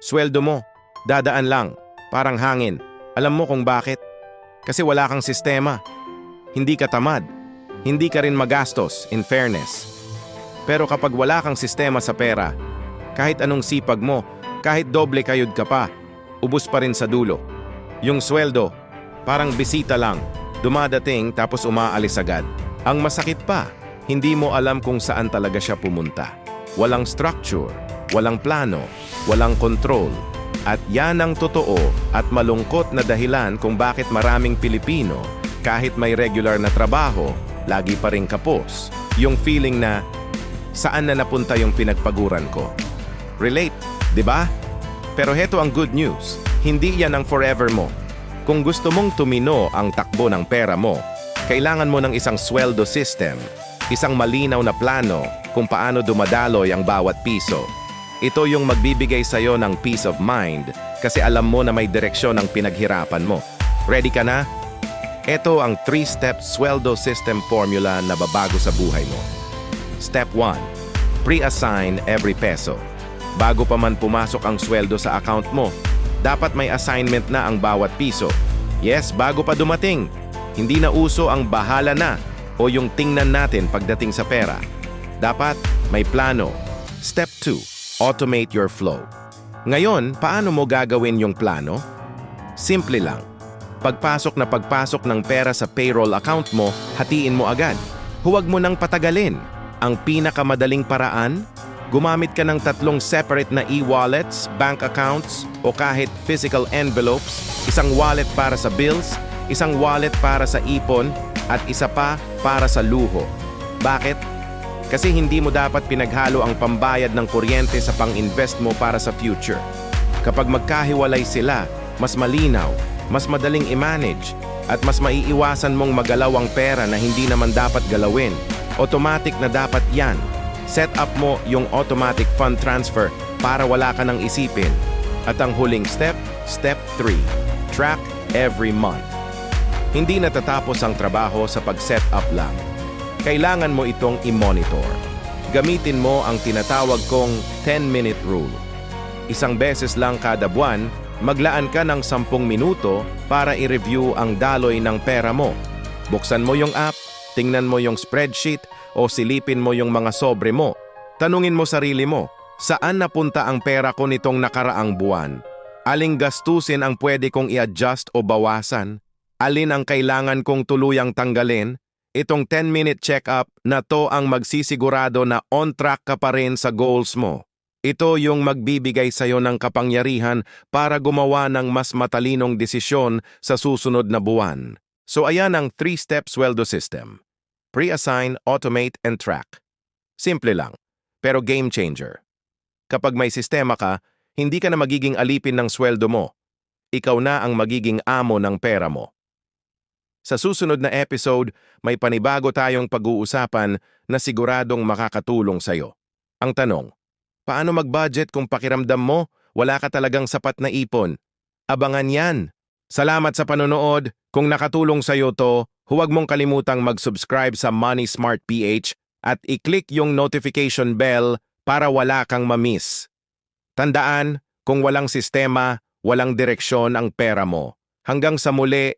Sweldo mo, dadaan lang, parang hangin. Alam mo kung bakit? Kasi wala kang sistema. Hindi ka tamad. Hindi ka rin magastos, in fairness. Pero kapag wala kang sistema sa pera, kahit anong sipag mo, kahit doble kayod ka pa, ubos pa rin sa dulo. Yung sweldo, parang bisita lang, dumadating tapos umaalis agad. Ang masakit pa, hindi mo alam kung saan talaga siya pumunta. Walang structure, walang plano, walang control. At yan ang totoo at malungkot na dahilan kung bakit maraming Pilipino, kahit may regular na trabaho, lagi pa rin kapos. Yung feeling na, saan na napunta yung pinagpaguran ko? Relate, di ba? Pero heto ang good news, hindi yan ang forever mo. Kung gusto mong tumino ang takbo ng pera mo, kailangan mo ng isang sweldo system, isang malinaw na plano kung paano dumadaloy ang bawat piso. Ito yung magbibigay sa'yo ng peace of mind kasi alam mo na may direksyon ang pinaghirapan mo. Ready ka na? Ito ang 3-step sweldo system formula na babago sa buhay mo. Step 1. Pre-assign every peso. Bago pa man pumasok ang sweldo sa account mo, dapat may assignment na ang bawat piso. Yes, bago pa dumating. Hindi na uso ang bahala na o yung tingnan natin pagdating sa pera. Dapat may plano. Step 2. Automate your flow. Ngayon, paano mo gagawin yung plano? Simple lang. Pagpasok ng pera sa payroll account mo, hatiin mo agad. Huwag mo nang patagalin. Ang pinakamadaling paraan, gumamit ka ng 3 separate na e-wallets, bank accounts, o kahit physical envelopes, isang wallet para sa bills, isang wallet para sa ipon, at isa pa para sa luho. Bakit? Kasi hindi mo dapat pinaghalo ang pambayad ng kuryente sa pang-invest mo para sa future. Kapag magkahiwalay sila, mas malinaw, mas madaling i-manage, at mas maiiwasan mong magalaw ang pera na hindi naman dapat galawin. Automatic na dapat yan. Set up mo yung automatic fund transfer para wala ka nang isipin. At ang huling step, step 3. Track every month. Hindi natatapos ang trabaho sa pag-set up lang. Kailangan mo itong i-monitor. Gamitin mo ang tinatawag kong 10-minute rule. Isang beses lang kada buwan, maglaan ka ng 10 minuto para i-review ang daloy ng pera mo. Buksan mo yung app, tingnan mo yung spreadsheet, o silipin mo yung mga sobre mo. Tanungin mo sarili mo, saan napunta ang pera ko nitong nakaraang buwan? Aling gastusin ang pwede kong i-adjust o bawasan? Alin ang kailangan kong tuluyang tanggalin? Itong 10-minute check-up na to ang magsisigurado na on track ka pa rin sa goals mo. Ito yung magbibigay sa'yo ng kapangyarihan para gumawa ng mas matalinong desisyon sa susunod na buwan. So ayan ang 3-step sweldo system. Pre-assign, automate, and track. Simple lang, pero game changer. Kapag may sistema ka, hindi ka na magiging alipin ng sweldo mo. Ikaw na ang magiging amo ng pera mo. Sa susunod na episode, may panibago tayong pag-uusapan na siguradong makakatulong sa'yo. Ang tanong, paano mag-budget kung pakiramdam mo wala ka talagang sapat na ipon? Abangan yan! Salamat sa panonood. Kung nakatulong sa'yo to, huwag mong kalimutang mag-subscribe sa Money Smart PH at i-click yung notification bell para wala kang ma-miss. Tandaan, kung walang sistema, walang direksyon ang pera mo. Hanggang sa muli,